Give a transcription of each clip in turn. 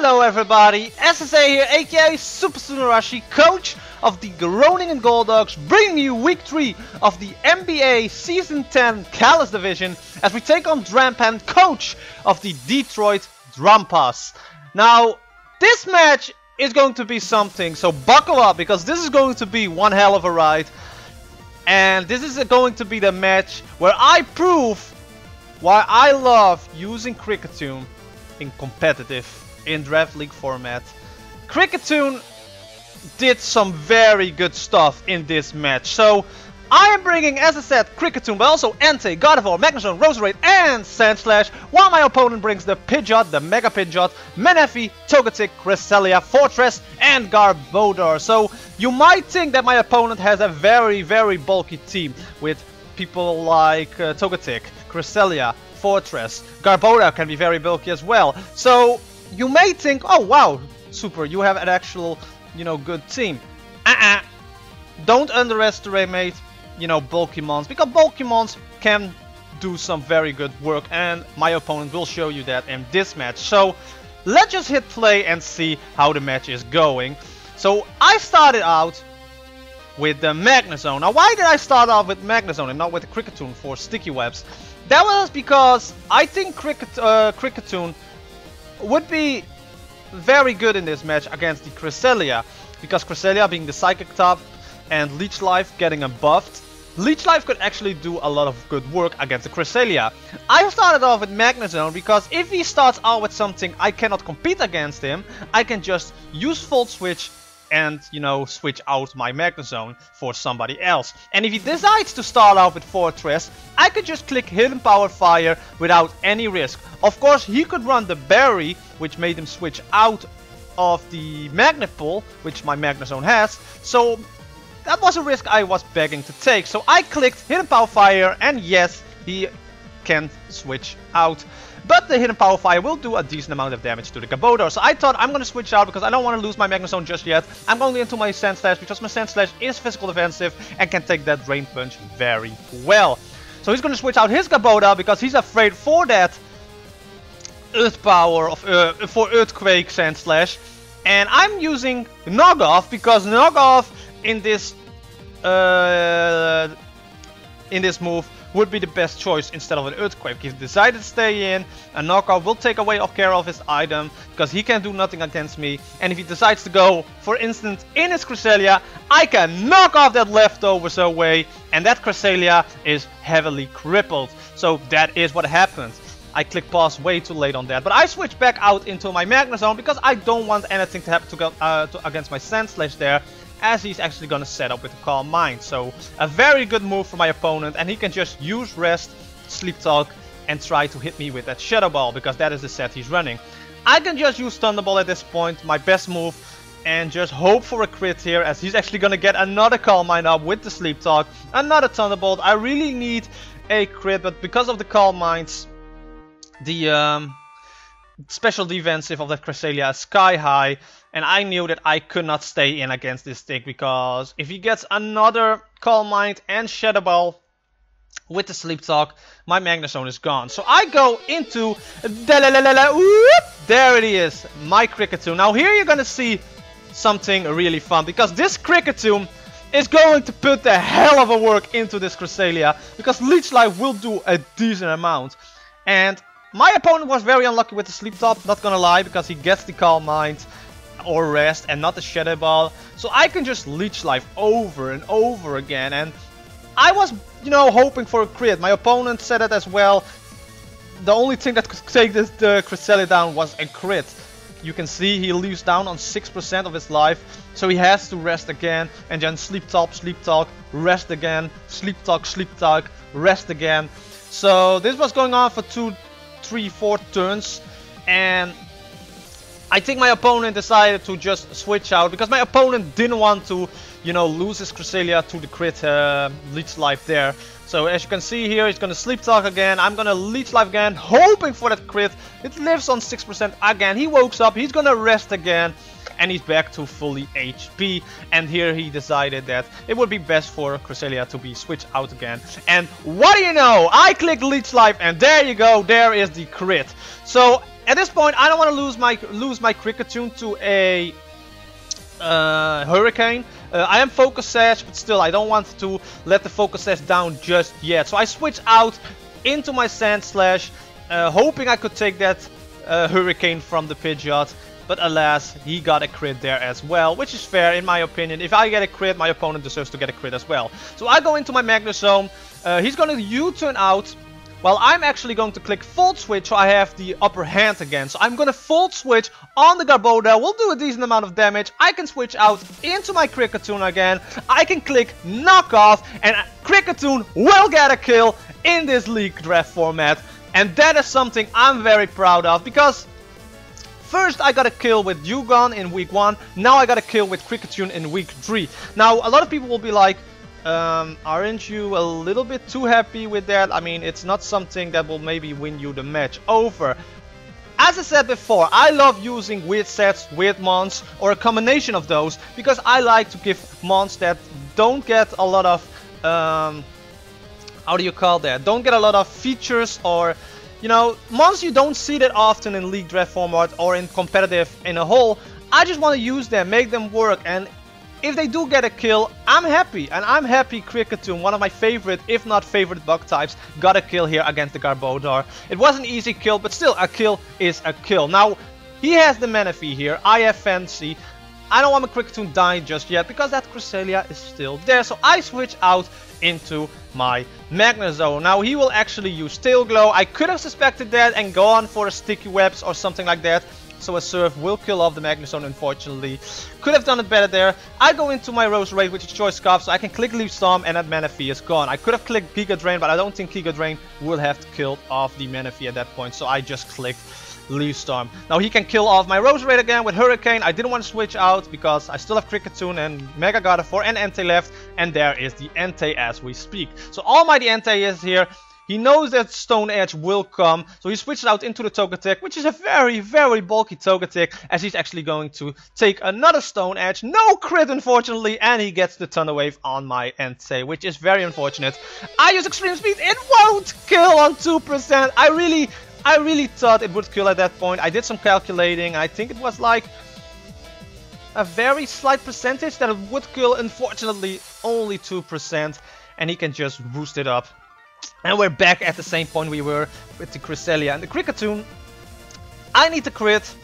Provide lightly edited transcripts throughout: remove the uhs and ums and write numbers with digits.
Hello everybody, SSA here, aka Super Tsunarashi, coach of the Groningen Golducks, bringing you week 3 of the MBA S10 Kalos Division as we take on Drampas, coach of the Detroit Drampas. Now, this match is going to be something, so buckle up because this is going to be one hell of a ride. And this is going to be the match where I prove why I love using Kricketune in competitive, in draft league format. Kricketune did some very good stuff in this match. So I am bringing, as I said, Kricketune, but also Entei, Gardevoir, Magnezone, Roserade, and Sandslash, while my opponent brings the Pidgeot, the Mega Pidgeot, Manaphy, Togetic, Cresselia, Fortress, and Garbodor. So you might think that my opponent has a very bulky team with people like Togetic, Cresselia, Fortress, Garbodor can be very bulky as well. So you may think, oh wow, Super, you have an actual, good team. Don't underestimate, bulky mons, because bulky mons can do some very good work, and my opponent will show you that in this match. So let's just hit play and see how the match is going. So I started out with the Magnezone. Now, why did I start off with Magnezone and not with the Kricketune for sticky webs? That was because I think Kricketune would be very good in this match against the Cresselia, because Cresselia being the Psychic type and Leech Life getting a buffed, Leech Life could actually do a lot of good work against the Cresselia. I started off with Magnezone because if he starts out with something I cannot compete against him, I can just use Volt Switch and, switch out my Magnezone for somebody else. And if he decides to start out with Fortress, I could just click Hidden Power Fire without any risk. Of course, he could run the Berry, which made him switch out of the Magnet Pull, which my Magnezone has. So that was a risk I was begging to take. So I clicked Hidden Power Fire, and yes, he can switch out. But the Hidden Power Fire will do a decent amount of damage to the Garbodor. So I thought I'm going to switch out because I don't want to lose my Magnezone just yet. I'm going into my Sandslash because my Sandslash is physical defensive and can take that Drain Punch very well. So he's going to switch out his Garbodor because he's afraid for that Earth Power for Earthquake Sandslash. And I'm using Knockoff because Knockoff in this move would be the best choice instead of an Earthquake. If he decided to stay in, a Knockoff will take away off care of his item because he can do nothing against me. And if he decides to go, for instance, in his Cresselia, I can knock off that leftovers away, and that Cresselia is heavily crippled. So that is what happens. I click pause way too late on that, but I switch back out into my Magnezone because I don't want anything to happen against my Sandslash there, as he's actually going to set up with a Calm Mind. So a very good move for my opponent, and he can just use Rest, Sleep Talk, and try to hit me with that Shadow Ball, because that is the set he's running. I can just use Thunderbolt at this point, my best move, and just hope for a crit here, as he's actually going to get another Calm Mind up with the Sleep Talk, another Thunderbolt. I really need a crit, but because of the Calm Minds, the special defensive of that Cresselia is sky high, and I knew that I could not stay in against this stick, because if he gets another Calm Mind and Shadow Ball with the Sleep Talk, my Magnezone is gone. So I go into there it is, my Kricketune. Now here you're gonna see something really fun, because this Kricketune is going to put the hell of a work into this Cresselia, because Leech Life will do a decent amount. And my opponent was very unlucky with the Sleep Talk, not gonna lie, because he gets the Calm Mind or Rest and not the Shadow Ball. So I can just Leech Life over and over again, and I was, hoping for a crit. My opponent said it as well. The only thing that could take the Cresselia down was a crit. You can see he leaves down on 6% of his life, so he has to rest again, and then Sleep Talk, rest again, Sleep Talk, rest again. So this was going on for 2, 3, 4 turns, and I think my opponent decided to just switch out, because my opponent didn't want to, lose his Cresselia to the crit Leech Life there. So as you can see here, he's gonna Sleep Talk again. I'm gonna Leech Life again, hoping for that crit. It lives on 6% again. He wakes up, he's gonna rest again, and he's back to fully HP. And here he decided that it would be best for Cresselia to be switched out again. And what do you know? I clicked Leech Life, and there you go, there is the crit. So At this point, I don't want to lose my Kricketune to a Hurricane. I am Focus Sash, but still I don't want to let the Focus Sash down just yet. So I switch out into my Sand Slash, hoping I could take that Hurricane from the Pidgeot. But alas, he got a crit there as well, which is fair in my opinion. If I get a crit, my opponent deserves to get a crit as well. So I go into my Magnezone. He's going to U-turn out. Well, I'm actually going to click Volt Switch, so I have the upper hand again. So I'm going to Volt Switch on the Garbodor. We'll do a decent amount of damage. I can switch out into my Kricketune again. I can click Knock Off, and Kricketune will get a kill in this League Draft format. And that is something I'm very proud of, because first I got a kill with Dewgong in week 1. Now I got a kill with Kricketune in week 3. Now, a lot of people will be like, aren't you a little bit too happy with that? I mean, it's not something that will maybe win you the match over. As I said before, I love using weird sets, weird mons, or a combination of those, because I like to give mons that don't get a lot of, how do you call that? Don't get a lot of features, or, you know, mons you don't see that often in League Draft format or in competitive in a whole. I just want to use them, make them work, and if they do get a kill, I'm happy. And I'm happy Kricketune, one of my favorite, if not favorite bug types, got a kill here against the Garbodor. It was an easy kill, but still, a kill is a kill. Now, he has the Manaphy here. I have Fancy. I don't want my Kricketune dying just yet, because that Cresselia is still there. So I switch out into my Magnezone. Now, he will actually use Tail Glow. I could have suspected that and gone for a Sticky Webs or something like that. So a Surf will kill off the Magnezone, unfortunately. Could have done it better there. I go into my Rose Raid, which is Choice Scarf, so I can click Leaf Storm and that Manaphy is gone. I could have clicked Giga Drain, but I don't think Giga Drain will have killed off the Manaphy at that point. So I just clicked Leaf Storm. Now he can kill off my Rose Raid again with Hurricane. I didn't want to switch out because I still have Kricketune and Mega Gardevoir and Entei left. And there is the Entei as we speak. So Almighty Entei is here. He knows that Stone Edge will come, so he switches out into the Togetic, which is a very, very bulky Togetic, as he's actually going to take another Stone Edge. No crit, unfortunately, and he gets the Thunder Wave on my Entei, which is very unfortunate. I use Extreme Speed, it won't kill on 2%. I really thought it would kill at that point. I did some calculating, I think it was like a very slight percentage that it would kill. Unfortunately, only 2%, and he can just boost it up. And we're back at the same point we were with the Cresselia and the Kricketune. I need the crit,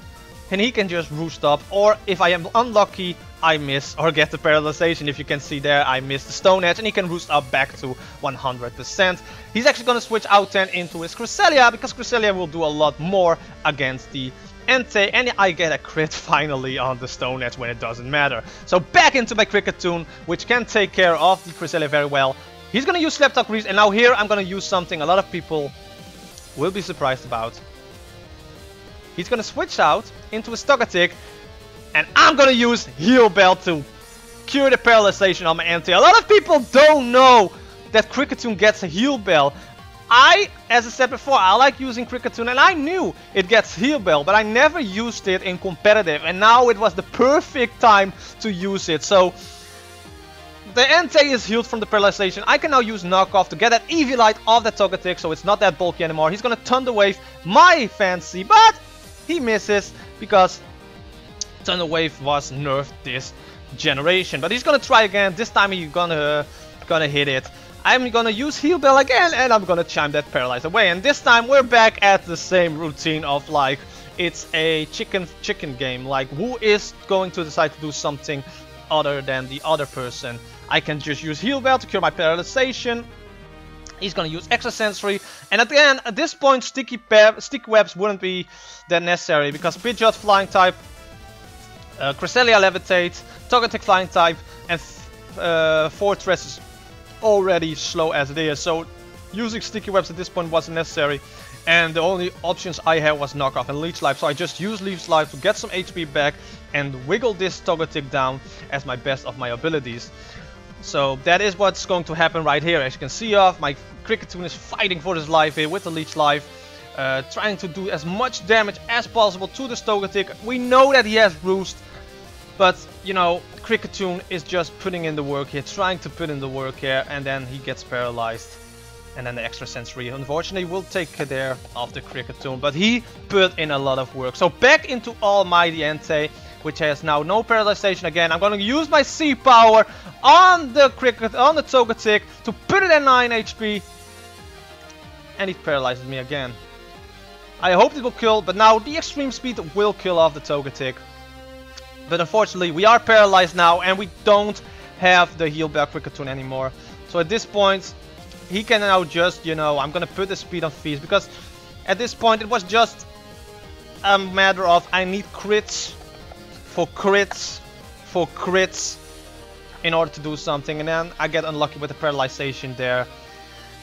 and he can just roost up. Or if I am unlucky, I miss or get the paralyzation. If you can see there, I miss the Stone Edge, and he can roost up back to 100%. He's actually going to switch out then into his Cresselia, because Cresselia will do a lot more against the Entei, and I get a crit finally on the Stone Edge when it doesn't matter. So back into my Kricketune, which can take care of the Cresselia very well. He's going to use Slap Talk Grease, and now here I'm going to use something a lot of people will be surprised about. He's going to switch out into a Togetic, and I'm going to use Heal Bell to cure the paralyzation on my Entei. A lot of people don't know that Kricketune gets a Heal Bell. As I said before, I like using Kricketune, and I knew it gets Heal Bell, but I never used it in competitive, and now it was the perfect time to use it. So the Entei is healed from the paralyzation. I can now use Knock Off to get that Eviolite off that Togetic, so it's not that bulky anymore. He's going to Thunder Wave my Fancy, but he misses because Thunder Wave was nerfed this generation. But he's going to try again. This time he's gonna hit it. I'm going to use Heal Bell again, and I'm going to chime that Paralyze away. And this time we're back at the same routine of like, it's a chicken game. Like, who is going to decide to do something other than the other person? I can just use Heal Bell to cure my paralyzation. He's gonna use Extra Sensory, and again, at this point, Sticky Webs wouldn't be that necessary because Pidgeot Flying type, Cresselia Levitate, Togetic Flying type, and Fortress is already slow as it is. So using Sticky Webs at this point wasn't necessary, and the only options I had was Knock Off and Leech Life. So I just used Leech Life to get some HP back and wiggle this Togetic down as my best of my abilities. So that is what's going to happen right here. As you can see my Kricketune is fighting for his life here with the Leech Life. Trying to do as much damage as possible to this Togetic. We know that he has Roost, but you know, Kricketune is just putting in the work here, trying to put in the work here, and then he gets paralyzed. And then the extra sensory, unfortunately, will take care of the Kricketune, but he put in a lot of work. So back into Almighty Entei, which has now no paralyzation again. I'm going to use my C power on the Togetic to put it at 9 HP. And it paralyzes me again. I hoped it will kill, but now the extreme speed will kill off the Togetic. But unfortunately, we are paralyzed now, and we don't have the heal back Kricketune anymore. So at this point, he can now just, you know, I'm gonna put the speed on feast, because at this point it was just a matter of I need crits for crits for crits in order to do something, and then I get unlucky with the paralyzation there.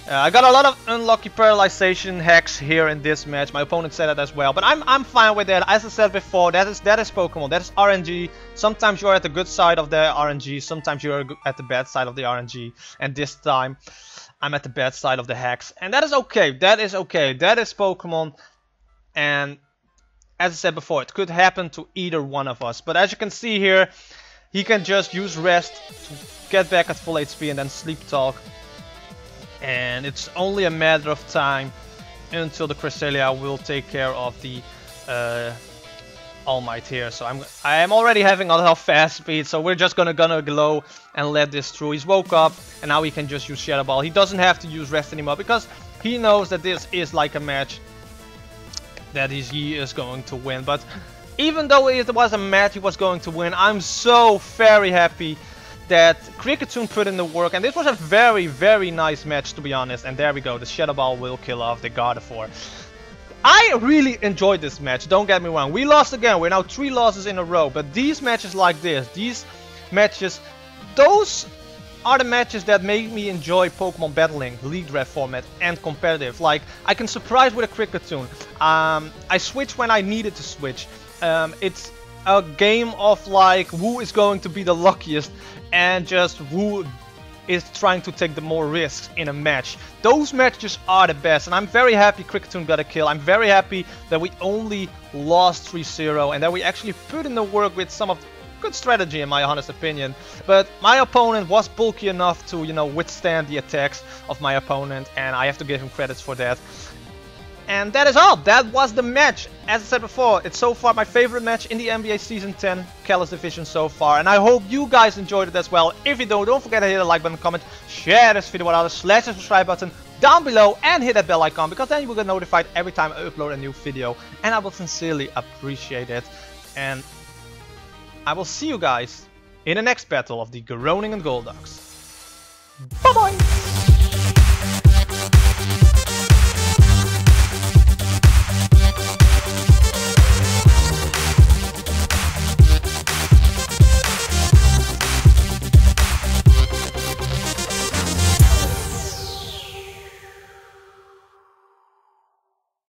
I got a lot of unlucky paralyzation hacks here in this match. My opponent said that as well, but I'm fine with that. As I said before, that is Pokemon, that is RNG. Sometimes you're at the good side of the RNG, sometimes you're at the bad side of the RNG, and this time I'm at the bad side of the hacks, and that is okay. That is okay. That is Pokemon, and as I said before, it could happen to either one of us. But as you can see here, he can just use rest to get back at full HP and then sleep talk. And it's only a matter of time until the Cresselia will take care of the All Might here. So I am already having a lot of fast speed, so we're just gonna glow and let this through. He's woke up, and now he can just use Shadow Ball. He doesn't have to use rest anymore because he knows that this is like a match that he is going to win. But even though it was a match he was going to win, I'm so very happy that Kricketune put in the work, and this was a very, very nice match, to be honest. And there we go, the Shadow Ball will kill off the Gardevoir. I really enjoyed this match, don't get me wrong. We lost again, we're now 3 losses in a row, but these matches like this, these matches, those are the matches that make me enjoy Pokemon battling, League Draft format, and competitive. Like, I can surprise with a Kricketune. I switch when I needed to switch. It's a game of like who is going to be the luckiest and just who is trying to take the more risks in a match. Those matches are the best, and I'm very happy Kricketune got a kill. I'm very happy that we only lost 3-0 and that we actually put in the work with some of good strategy, in my honest opinion. But my opponent was bulky enough to, you know, withstand the attacks of my opponent, and I have to give him credits for that. And that is all. That was the match. As I said before, it's so far my favorite match in the MBA Season 10 Kalos Division so far. And I hope you guys enjoyed it as well. If you don't forget to hit the like button, comment, share this video with others, slash the subscribe button down below, and hit that bell icon, because then you will get notified every time I upload a new video. And I will sincerely appreciate it. And I will see you guys in the next battle of the Groningen Golducks. Bye bye!